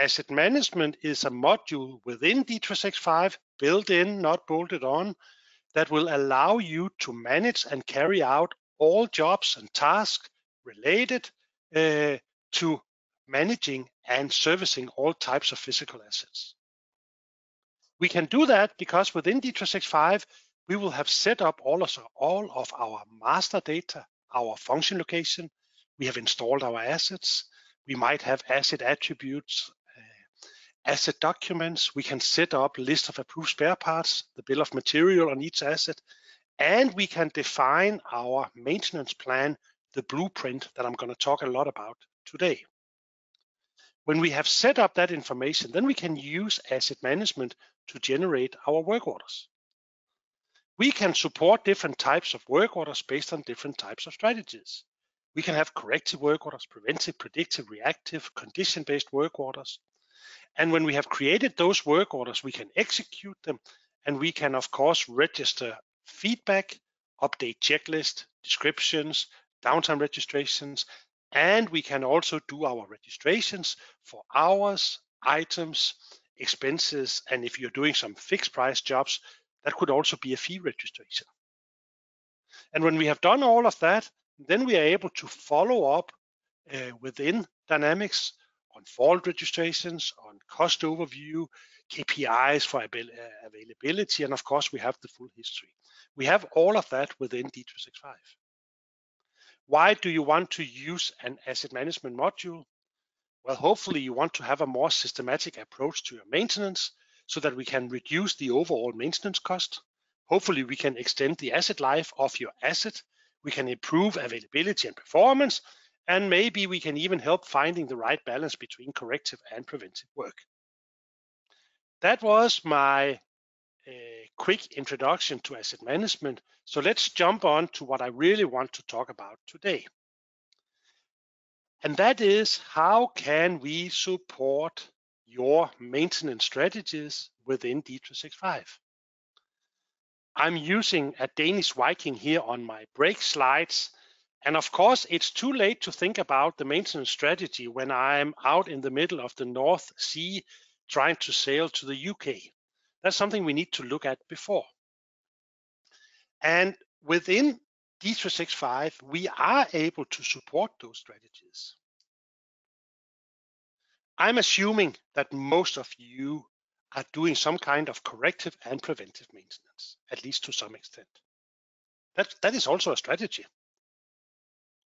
Asset management is a module within D365, built in, not bolted on, that will allow you to manage and carry out all jobs and tasks related to managing and servicing all types of physical assets. We can do that because within D365, we will have set up all of our master data, our function location. We have installed our assets. We might have asset attributes, asset documents. We can set up a list of approved spare parts, the bill of material on each asset, and we can define our maintenance plan, the blueprint that I'm going to talk a lot about today. When we have set up that information, then we can use asset management to generate our work orders. We can support different types of work orders based on different types of strategies. We can have corrective work orders, preventive, predictive, reactive, condition-based work orders. And when we have created those work orders, we can execute them, and we can, of course, register feedback, update checklist, descriptions, downtime registrations, and we can also do our registrations for hours, items, expenses, and if you're doing some fixed price jobs, that could also be a fee registration. And when we have done all of that, then we are able to follow up within Dynamics on fault registrations, on cost overview, KPIs for availability, and of course we have the full history. We have all of that within D365. Why do you want to use an asset management module? Well, hopefully you want to have a more systematic approach to your maintenance so that we can reduce the overall maintenance cost. Hopefully we can extend the asset life of your asset. We can improve availability and performance, and maybe we can even help finding the right balance between corrective and preventive work. That was my quick introduction to asset management. So let's jump on to what I really want to talk about today. And that is, how can we support your maintenance strategies within D365? I'm using a Danish Viking here on my break slides. And of course, it's too late to think about the maintenance strategy when I'm out in the middle of the North Sea trying to sail to the UK. That's something we need to look at before. And within D365, we are able to support those strategies. I'm assuming that most of you are doing some kind of corrective and preventive maintenance, at least to some extent. That is also a strategy.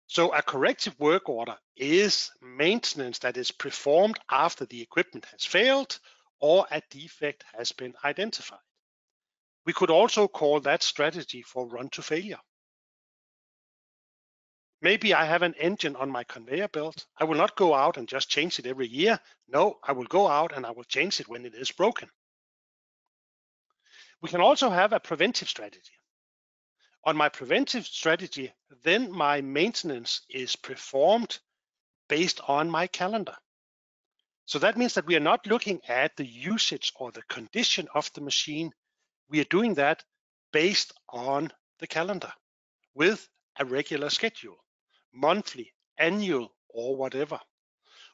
So a corrective work order is maintenance that is performed after the equipment has failed or a defect has been identified. We could also call that strategy for run to failure. Maybe I have an engine on my conveyor belt. I will not go out and just change it every year. No, I will go out and I will change it when it is broken. We can also have a preventive strategy. On my preventive strategy, then my maintenance is performed based on my calendar. So that means that we are not looking at the usage or the condition of the machine. We are doing that based on the calendar with a regular schedule, monthly, annual, or whatever.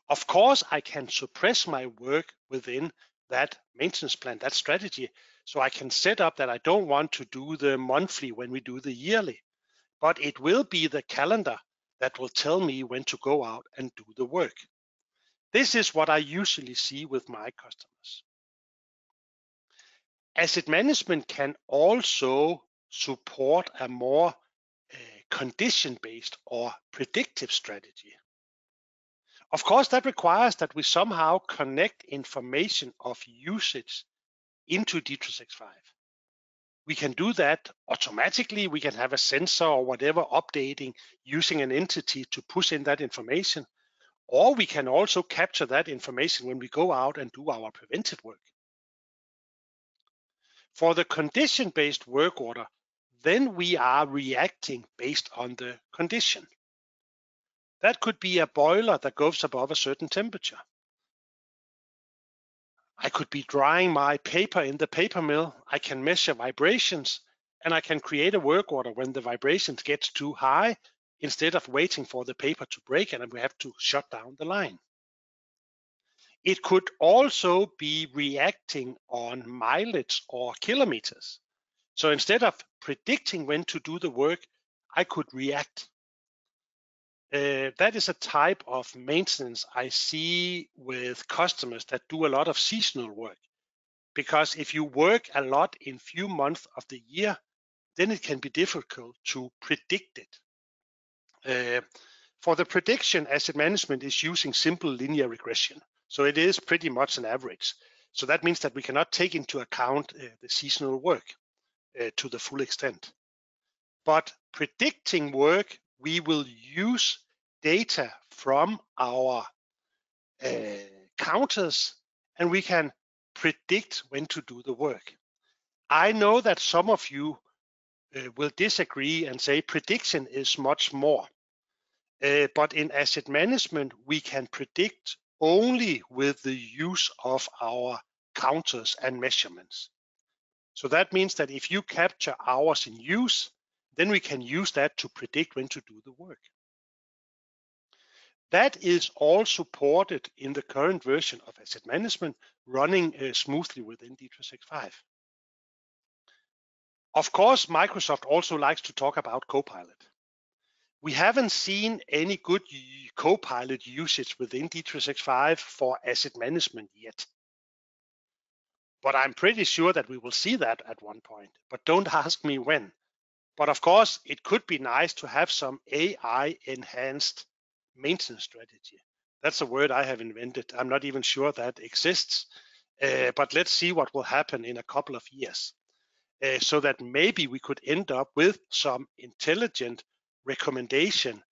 Of course, I can suppress my work within that maintenance plan, that strategy. So I can set up that I don't want to do the monthly when we do the yearly, but it will be the calendar that will tell me when to go out and do the work. This is what I usually see with my customers. Asset management can also support a more condition-based or predictive strategy. Of course, that requires that we somehow connect information of usage into D365. We can do that automatically. We can have a sensor or whatever updating using an entity to push in that information. Or we can also capture that information when we go out and do our preventive work. For the condition-based work order, then we are reacting based on the condition. That could be a boiler that goes above a certain temperature. I could be drying my paper in the paper mill. I can measure vibrations, and I can create a work order when the vibrations get too high, instead of waiting for the paper to break and we have to shut down the line. It could also be reacting on mileage or kilometers. So instead of predicting when to do the work, I could react. That is a type of maintenance I see with customers that do a lot of seasonal work. Because if you work a lot in few months of the year, then it can be difficult to predict it. For the prediction, asset management is using simple linear regression. So it is pretty much an average. So that means that we cannot take into account the seasonal work to the full extent. But predicting work, we will use data from our counters, and we can predict when to do the work. I know that some of you will disagree and say prediction is much more. But in asset management, we can predict only with the use of our counters and measurements. So that means that if you capture hours in use, then we can use that to predict when to do the work. That is all supported in the current version of asset management running smoothly within D365. Of course, Microsoft also likes to talk about Copilot. We haven't seen any good Copilot usage within D365 for asset management yet. But I'm pretty sure that we will see that at one point, but don't ask me when. But of course, it could be nice to have some AI-enhanced maintenance strategy. That's a word I have invented. I'm not even sure that exists, but let's see what will happen in a couple of years. So that maybe we could end up with some intelligent recommendation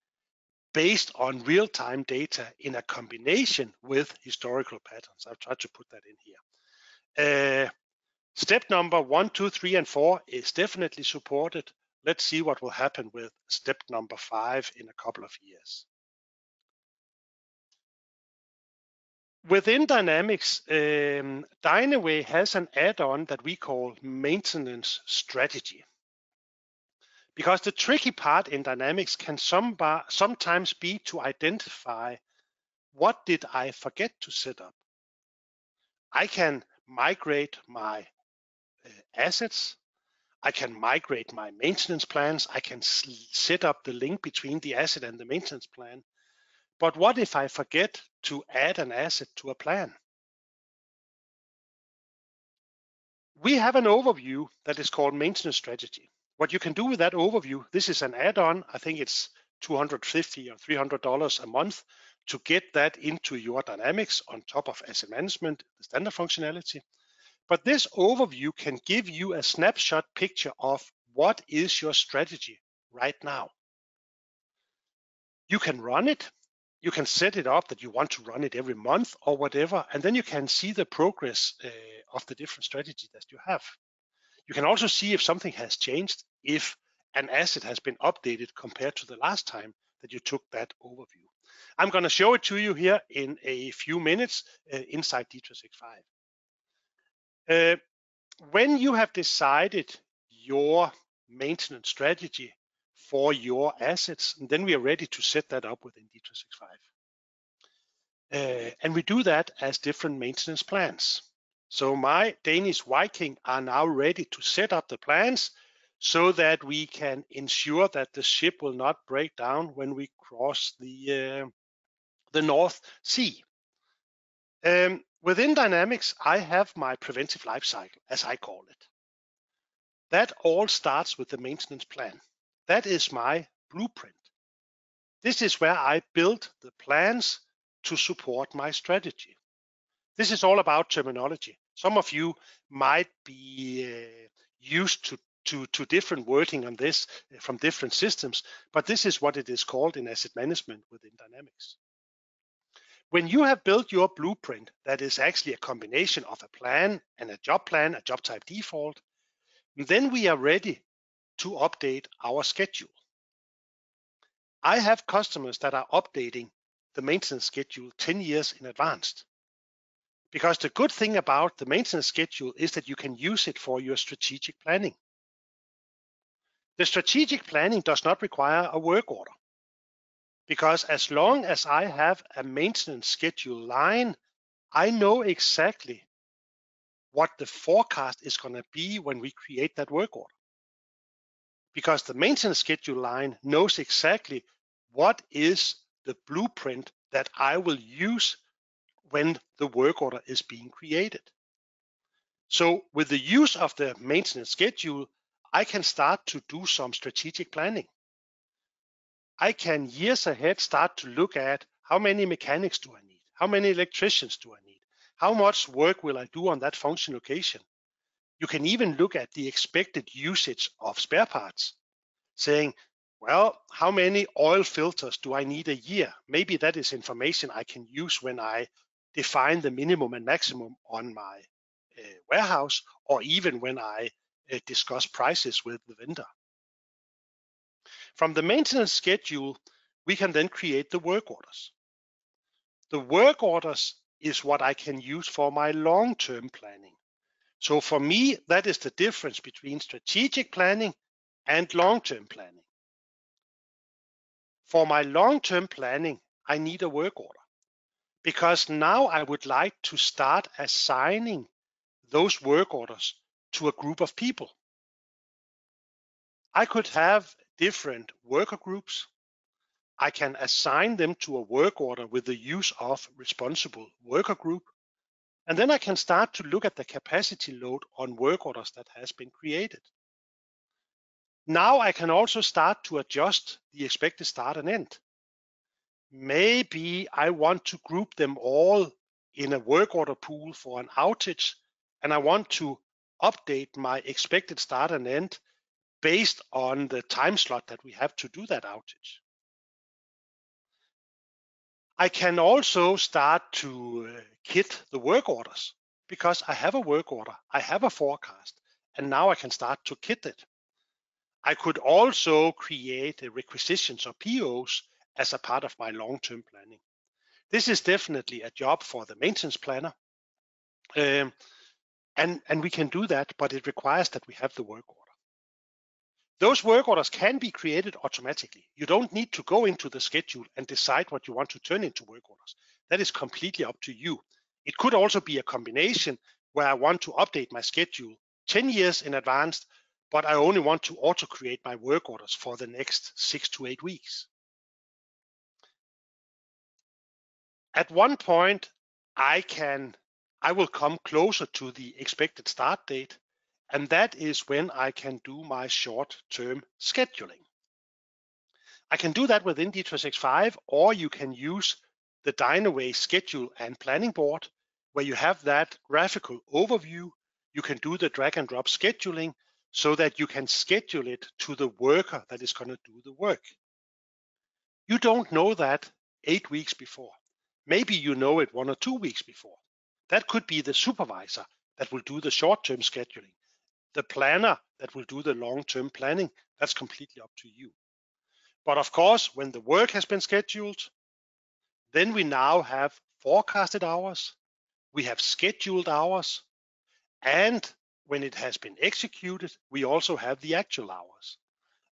based on real-time data in a combination with historical patterns. I've tried to put that in here. Step number 1, 2, 3, and 4 is definitely supported. Let's see what will happen with step number 5 in a couple of years. Within Dynamics, Dynaway has an add-on that we call maintenance strategy. Because the tricky part in Dynamics can sometimes be to identify what did I forget to set up. I can migrate my assets. I can migrate my maintenance plans. I can set up the link between the asset and the maintenance plan. But what if I forget to add an asset to a plan? We have an overview that is called maintenance strategy. What you can do with that overview, this is an add-on. I think it's $250 or $300 a month to get that into your Dynamics on top of asset management, the standard functionality. But this overview can give you a snapshot picture of what is your strategy right now. You can run it. You can set it up that you want to run it every month or whatever, and then you can see the progress of the different strategies that you have. You can also see if something has changed, if an asset has been updated compared to the last time that you took that overview. I'm going to show it to you here in a few minutes inside D365. When you have decided your maintenance strategy for your assets, then we are ready to set that up within D365. And we do that as different maintenance plans. So my Danish Viking are now ready to set up the plans so that we can ensure that the ship will not break down when we cross the North Sea. Within Dynamics, I have my preventive life cycle, as I call it. That all starts with the maintenance plan. That is my blueprint. This is where I build the plans to support my strategy. This is all about terminology. Some of you might be used to different wording on this from different systems, but this is what it is called in asset management within Dynamics. When you have built your blueprint, that is actually a combination of a plan and a job type default, then we are ready to update our schedule. I have customers that are updating the maintenance schedule 10 years in advance. Because the good thing about the maintenance schedule is that you can use it for your strategic planning. The strategic planning does not require a work order. Because as long as I have a maintenance schedule line I know exactly what the forecast is going to be when we create that work order, because the maintenance schedule line knows exactly what is the blueprint that I will use when the work order is being created. So with the use of the maintenance schedule, I can start to do some strategic planning. I can years ahead start to look at how many mechanics do I need? How many electricians do I need? How much work will I do on that function location? You can even look at the expected usage of spare parts, saying, well, how many oil filters do I need a year? Maybe that is information I can use when I define the minimum and maximum on my warehouse, or even when I discuss prices with the vendor. From the maintenance schedule, we can then create the work orders. The work orders is what I can use for my long-term planning. So for me, that is the difference between strategic planning and long-term planning. For my long-term planning, I need a work order, because now I would like to start assigning those work orders to a group of people. I could have different worker groups. I can assign them to a work order with the use of responsible worker group. And then I can start to look at the capacity load on work orders that has been created. Now I can also start to adjust the expected start and end. Maybe I want to group them all in a work order pool for an outage, and I want to update my expected start and end based on the time slot that we have to do that outage. I can also start to kit the work orders, because I have a work order, I have a forecast, and now I can start to kit it. I could also create requisitions or POs as a part of my long-term planning. This is definitely a job for the maintenance planner. And we can do that, but it requires that we have the work order. Those work orders can be created automatically. You don't need to go into the schedule and decide what you want to turn into work orders. That is completely up to you. It could also be a combination where I want to update my schedule 10 years in advance, but I only want to auto-create my work orders for the next 6 to 8 weeks. At one point, I will come closer to the expected start date, and that is when I can do my short-term scheduling. I can do that within D365, or you can use the Dynaway schedule and planning board, where you have that graphical overview. You can do the drag and drop scheduling so that you can schedule it to the worker that is going to do the work. You don't know that 8 weeks before. Maybe you know it 1 or 2 weeks before. That could be the supervisor that will do the short-term scheduling, the planner that will do the long-term planning. That's completely up to you. But of course, when the work has been scheduled, then we now have forecasted hours, we have scheduled hours, and when it has been executed, we also have the actual hours.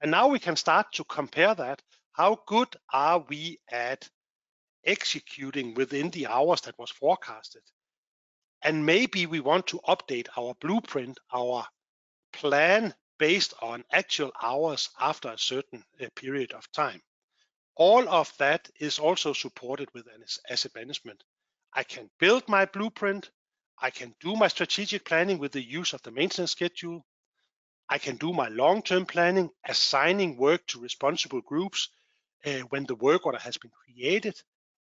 And now we can start to compare that. How good are we at executing within the hours that was forecasted? And maybe we want to update our blueprint, our plan based on actual hours after a certain period of time. All of that is also supported with asset management. I can build my blueprint. I can do my strategic planning with the use of the maintenance schedule. I can do my long-term planning, assigning work to responsible groups when the work order has been created.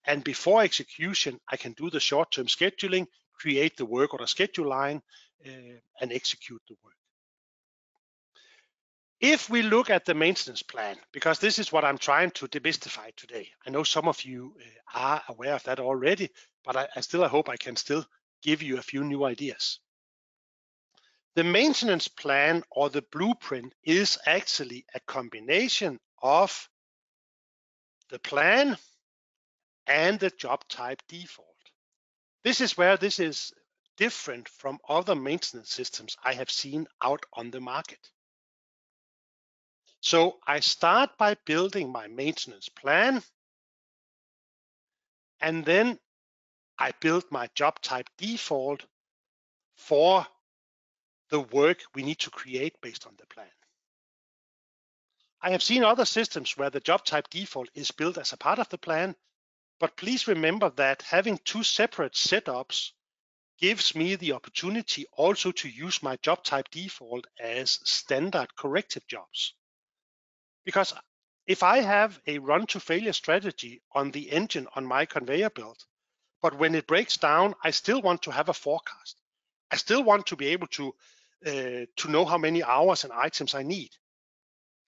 And before execution, I can do the short-term scheduling, create the work order schedule line, and execute the work. If we look at the maintenance plan, because this is what I'm trying to demystify today, I know some of you are aware of that already, but I hope I can still give you a few new ideas. The maintenance plan or the blueprint is actually a combination of the plan and the job type default. This is where this is different from other maintenance systems I have seen out on the market. So I start by building my maintenance plan, and then I build my job type default for the work we need to create based on the plan. I have seen other systems where the job type default is built as a part of the plan, but please remember that having two separate setups gives me the opportunity also to use my job type default as standard corrective jobs. Because if I have a run to failure strategy on the engine on my conveyor belt, but when it breaks down, I still want to have a forecast. I still want to be able to know how many hours and items I need.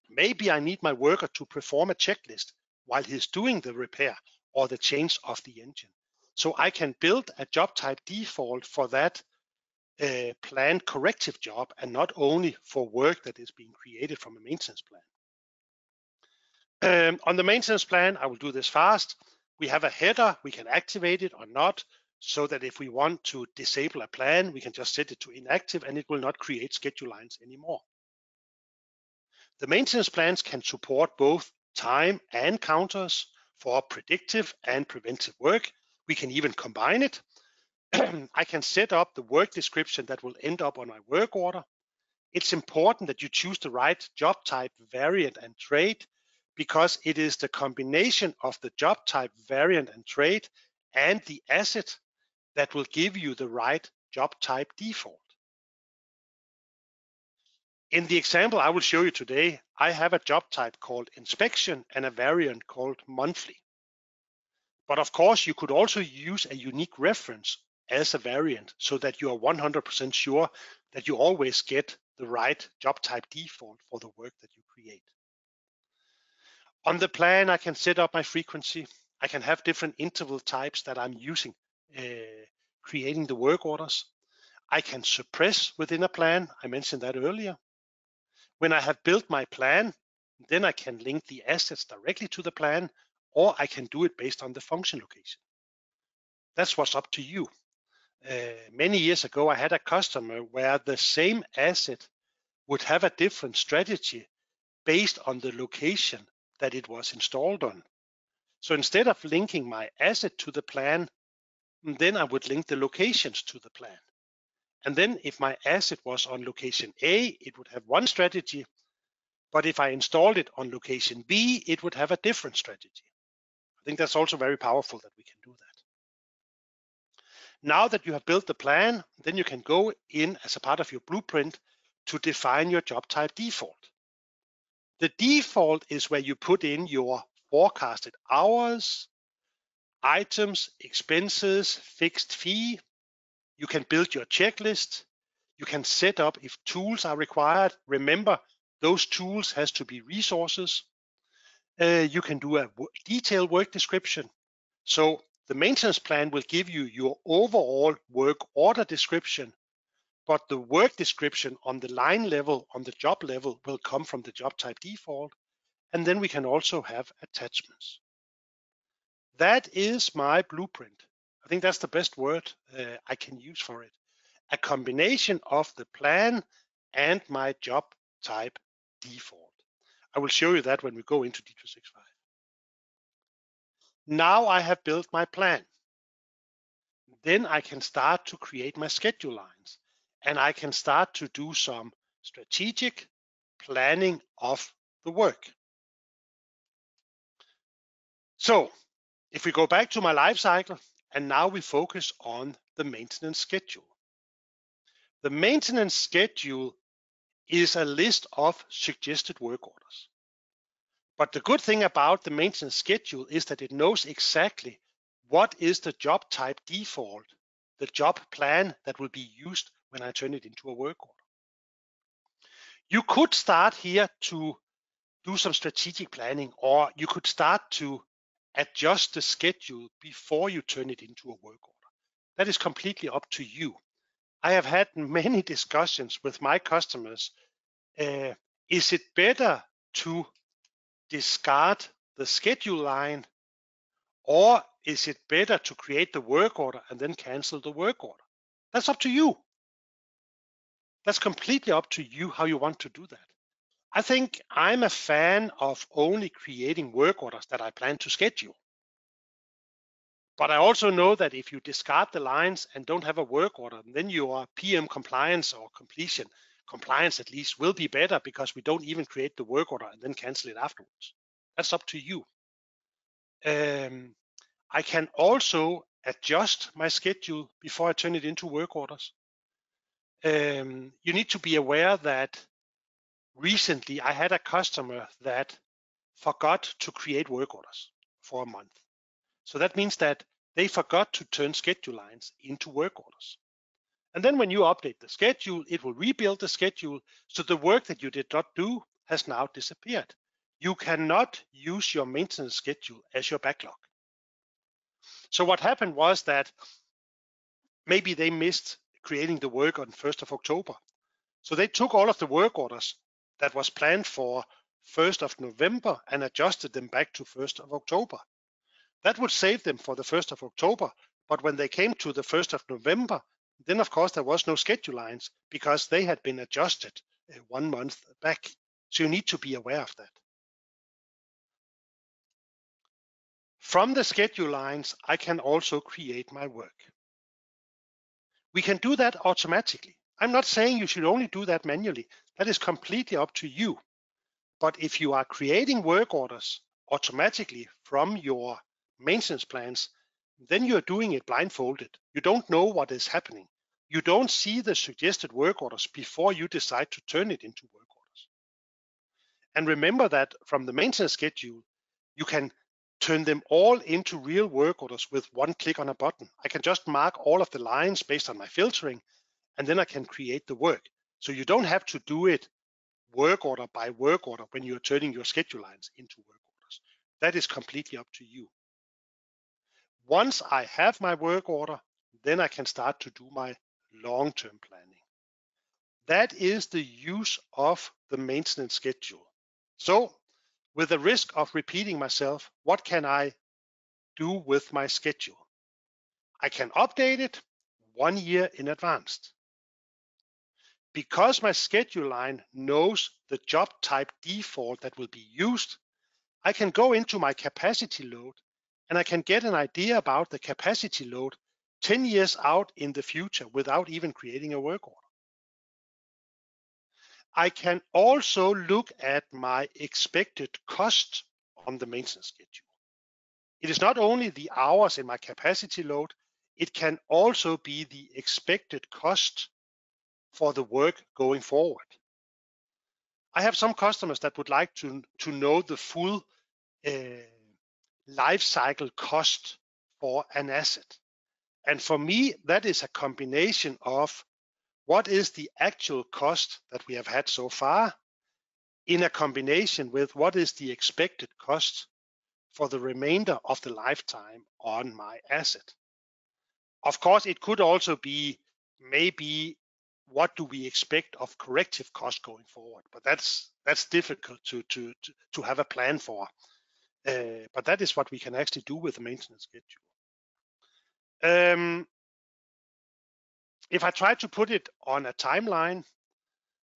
Maybe I need my worker to perform a checklist while he's doing the repair or the change of the engine. So I can build a job type default for that planned corrective job and not only for work that is being created from a maintenance plan. On the maintenance plan, I will do this fast. We have a header, we can activate it or not, so that if we want to disable a plan, we can just set it to inactive and it will not create schedule lines anymore. The maintenance plans can support both time and counters for predictive and preventive work. We can even combine it. I can set up the work description that will end up on my work order. It's important that you choose the right job type, variant, and trait, because it is the combination of the job type, variant, and trait and the asset that will give you the right job type default. In the example I will show you today, I have a job type called inspection and a variant called monthly. But of course, you could also use a unique reference as a variant so that you are 100% sure that you always get the right job type default for the work that you create. On the plan, I can set up my frequency. I can have different interval types that I'm using creating the work orders. I can suppress within a plan. I mentioned that earlier. When I have built my plan, then I can link the assets directly to the plan, or I can do it based on the function location. That's what's up to you. Many years ago, I had a customer where the same asset would have a different strategy based on the location that it was installed on. So instead of linking my asset to the plan, then I would link the locations to the plan. And then if my asset was on location A, it would have one strategy. But if I installed it on location B, it would have a different strategy. I think that's also very powerful that we can do that. Now that you have built the plan, then you can go in as a part of your blueprint to define your job type default. The default is where you put in your forecasted hours, items, expenses, fixed fee. You can build your checklist. You can set up if tools are required. Remember, those tools has to be resources. You can do a detailed work description. So the maintenance plan will give you your overall work order description, but the work description on the line level, on the job level, will come from the job type default. And then we can also have attachments. That is my blueprint. I think that's the best word I can use for it. A combination of the plan and my job type default. I will show you that when we go into D365. Now I have built my plan. Then I can start to create my schedule lines, and I can start to do some strategic planning of the work. So if we go back to my life cycle, and now we focus on the maintenance schedule. The maintenance schedule is a list of suggested work orders. But the good thing about the maintenance schedule is that it knows exactly what is the job type default, the job plan that will be used when I turn it into a work order. You could start here to do some strategic planning, or you could start to adjust the schedule before you turn it into a work order. That is completely up to you. I have had many discussions with my customers. Is it better to discard the schedule line, or is it better to create the work order and then cancel the work order? That's up to you. That's completely up to you how you want to do that. I think I'm a fan of only creating work orders that I plan to schedule. But I also know that if you discard the lines and don't have a work order, then your PM compliance or completion compliance at least will be better, because we don't even create the work order and then cancel it afterwards. That's up to you. I can also adjust my schedule before I turn it into work orders. You need to be aware that recently I had a customer that forgot to create work orders for a month. So that means that they forgot to turn schedule lines into work orders. And then when you update the schedule, it will rebuild the schedule. So the work that you did not do has now disappeared. You cannot use your maintenance schedule as your backlog. So what happened was that maybe they missed creating the work on 1st of October. So they took all of the work orders that was planned for 1st of November and adjusted them back to 1st of October. That would save them for the 1st of October. But when they came to the 1st of November, then of course there was no schedule lines because they had been adjusted 1 month back. So you need to be aware of that. From the schedule lines, I can also create my work. We can do that automatically. I'm not saying you should only do that manually. That is completely up to you. But if you are creating work orders automatically from your maintenance plans, then you're doing it blindfolded. You don't know what is happening. You don't see the suggested work orders before you decide to turn it into work orders. And remember that from the maintenance schedule, you can turn them all into real work orders with one click on a button. I can just mark all of the lines based on my filtering, and then I can create the work. So you don't have to do it work order by work order when you're turning your schedule lines into work orders. That is completely up to you. Once I have my work order, then I can start to do my long-term planning. That is the use of the maintenance schedule. So, with the risk of repeating myself, what can I do with my schedule? I can update it 1 year in advance. Because my schedule line knows the job type default that will be used, I can go into my capacity load and I can get an idea about the capacity load 10 years out in the future without even creating a work order. I can also look at my expected cost on the maintenance schedule. It is not only the hours in my capacity load, it can also be the expected cost for the work going forward. I have some customers that would like to know the full life cycle cost for an asset. And for me, that is a combination of what is the actual cost that we have had so far in a combination with what is the expected cost for the remainder of the lifetime on my asset. Of course, it could also be maybe what do we expect of corrective cost going forward, but that's difficult to have a plan for. But that is what we can actually do with the maintenance schedule. If I try to put it on a timeline,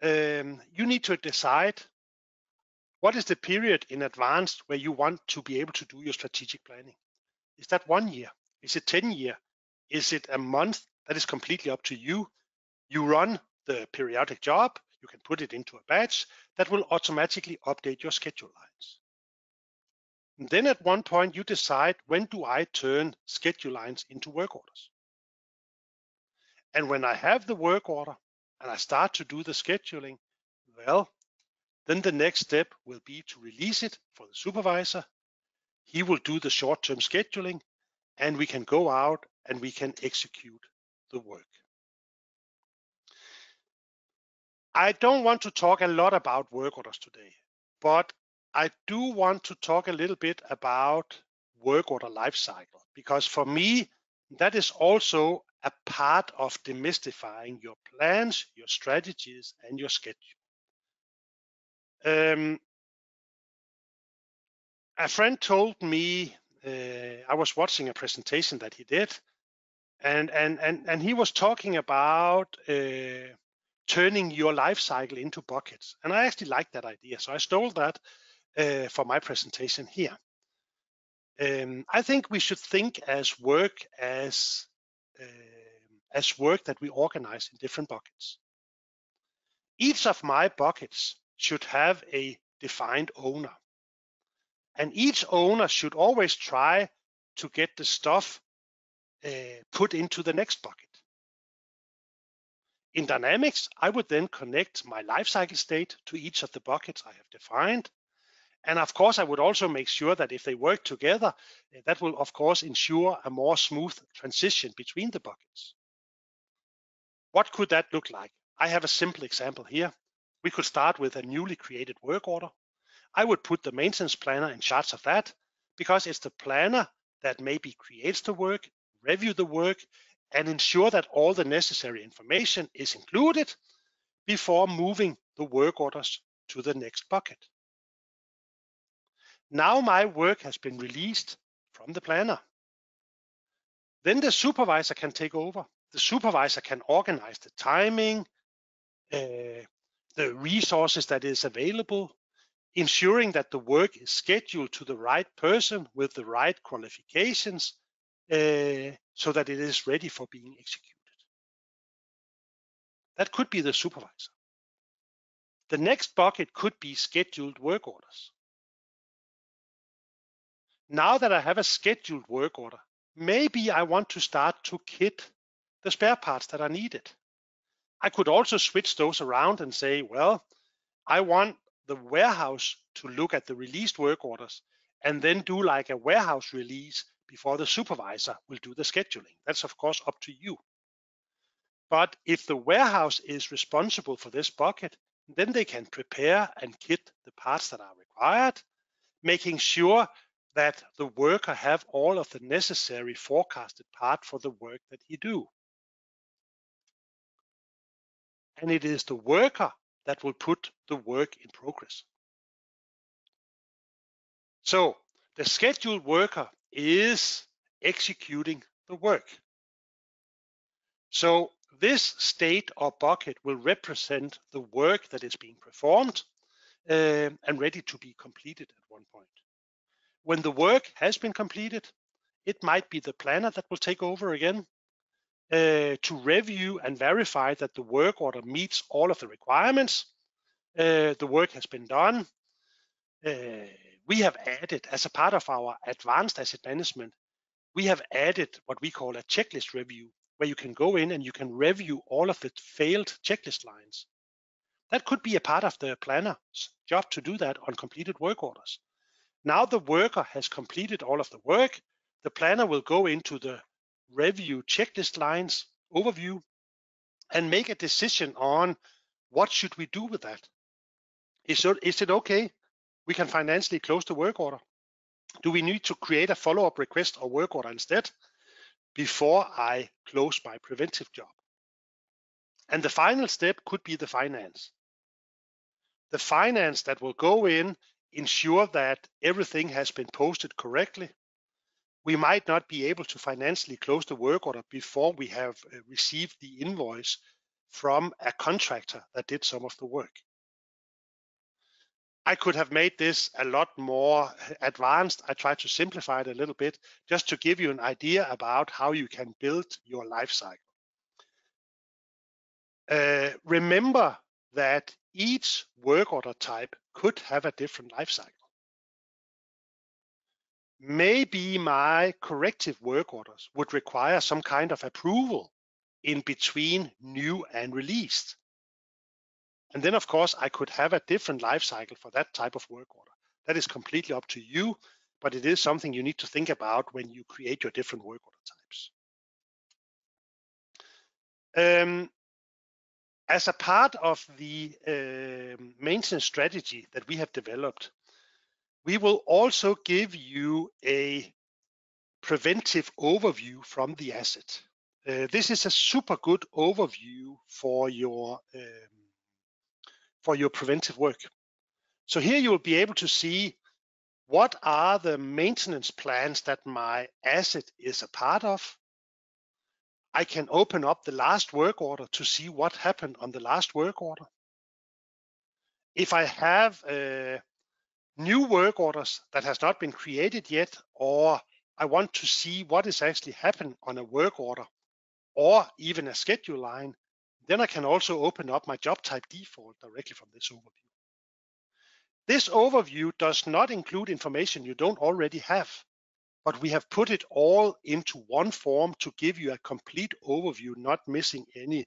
you need to decide what is the period in advance where you want to be able to do your strategic planning. Is that 1 year? Is it 10 years? Is it a month? That is completely up to you. You run the periodic job, you can put it into a batch that will automatically update your schedule lines. And then at one point you decide, when do I turn schedule lines into work orders? And when I have the work order and I start to do the scheduling, well, then the next step will be to release it for the supervisor. He will do the short-term scheduling and we can go out and we can execute the work. I don't want to talk a lot about work orders today, but I do want to talk a little bit about work order lifecycle, because for me, that is also a part of demystifying your plans, your strategies, and your schedule. A friend told me, I was watching a presentation that he did, and he was talking about turning your life cycle into buckets. And I actually like that idea. So I stole that for my presentation here. I think we should think as work as work that we organize in different buckets. Each of my buckets should have a defined owner, and each owner should always try to get the stuff put into the next bucket. In Dynamics, I would then connect my lifecycle state to each of the buckets I have defined. And of course, I would also make sure that if they work together, that will of course ensure a more smooth transition between the buckets. What could that look like? I have a simple example here. We could start with a newly created work order. I would put the maintenance planner in charge of that because it's the planner that maybe creates the work, review the work, and ensure that all the necessary information is included before moving the work orders to the next bucket. Now my work has been released from the planner. Then the supervisor can take over. The supervisor can organize the timing, the resources that is available, ensuring that the work is scheduled to the right person with the right qualifications so that it is ready for being executed. That could be the supervisor. The next bucket could be scheduled work orders. Now that I have a scheduled work order, maybe I want to start to kit the spare parts that are needed. I could also switch those around and say, well, I want the warehouse to look at the released work orders and then do like a warehouse release before the supervisor will do the scheduling. That's of course up to you. But if the warehouse is responsible for this bucket, then they can prepare and kit the parts that are required, making sure that the worker have all of the necessary forecasted part for the work that he do. And it is the worker that will put the work in progress. So the scheduled worker is executing the work. So this state or bucket will represent the work that is being performed and ready to be completed at one point. When the work has been completed, it might be the planner that will take over again to review and verify that the work order meets all of the requirements. The work has been done. We have added, as a part of our advanced asset management, we have added what we call a checklist review, where you can go in and you can review all of the failed checklist lines. That could be a part of the planner's job to do that on completed work orders. Now the worker has completed all of the work. The planner will go into the review checklist lines overview and make a decision on what should we do with that. Is it okay? We can financially close the work order. Do we need to create a follow-up request or work order instead before I close my preventive job? And the final step could be the finance. The finance that will go in, ensure that everything has been posted correctly. We might not be able to financially close the work order before we have received the invoice from a contractor that did some of the work. I could have made this a lot more advanced. I tried to simplify it a little bit just to give you an idea about how you can build your life cycle. Remember that each work order type could have a different life cycle. Maybe my corrective work orders would require some kind of approval in between new and released. And then, of course, I could have a different life cycle for that type of work order. That is completely up to you, but it is something you need to think about when you create your different work order types. As a part of the maintenance strategy that we have developed, we will also give you a preventive overview from the asset. This is a super good overview for your preventive work. So here you will be able to see what are the maintenance plans that my asset is a part of. I can open up the last work order to see what happened on the last work order. If I have new work orders that has not been created yet, or I want to see what is actually happening on a work order or even a schedule line, then I can also open up my job type default directly from this overview. This overview does not include information you don't already have, but we have put it all into one form to give you a complete overview, not missing any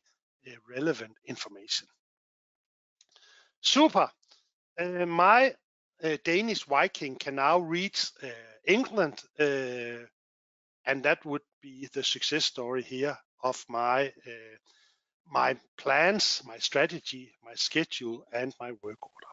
relevant information. Super. My Danish Viking can now reach England, and that would be the success story here of my plans, my strategy, my schedule, and my work order.